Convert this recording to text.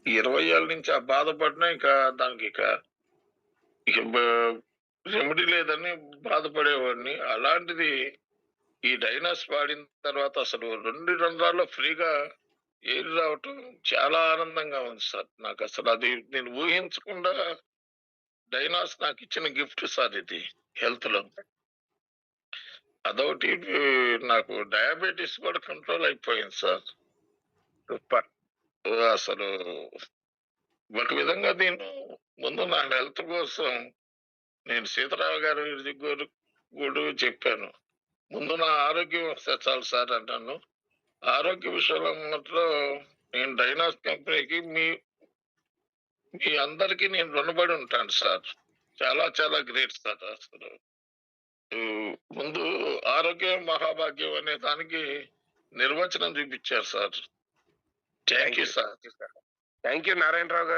20 ఏళ్ల నుంచి ఆ బాధపడినా ఇక దానికి ఇక రెమెడీ లేదని బాధపడేవాడిని. అలాంటిది ఈ డైనాస్ వాడిన తర్వాత అసలు 2 రంధ్రాల్లో ఫ్రీగా ఎయిర్ రావటం చాలా ఆనందంగా ఉంది సార్. నాకసలు అది నేను ఊహించకుండా డైనాస్ నాకిచ్చిన గిఫ్ట్ సార్ ఇది హెల్త్‌లో. అదొకటి నాకు డయాబెటిస్ కూడా కంట్రోల్ అయిపోయింది సార్. సూపర్. అసలు ఒక విధంగా నేను ముందు నా హెల్త్ కోసం నేను సీతారామ గారి దగ్గర కూడా చెప్పాను. ముందు నా ఆరోగ్యం వస్తే చాలు సార్ అన్నాను. ఆరోగ్య విషయంలో మాత్రం నేను డైనాస్ కంపెనీకి మీ అందరికీ నేను రుణపడి ఉంటాను సార్. చాలా చాలా గ్రేట్ సార్ అసలు. ముందు ఆరోగ్యం మహాభాగ్యం అనే దానికి నిర్వచనం చూపించారు sir. Thank you sir. Thank you Narayanarao గారు.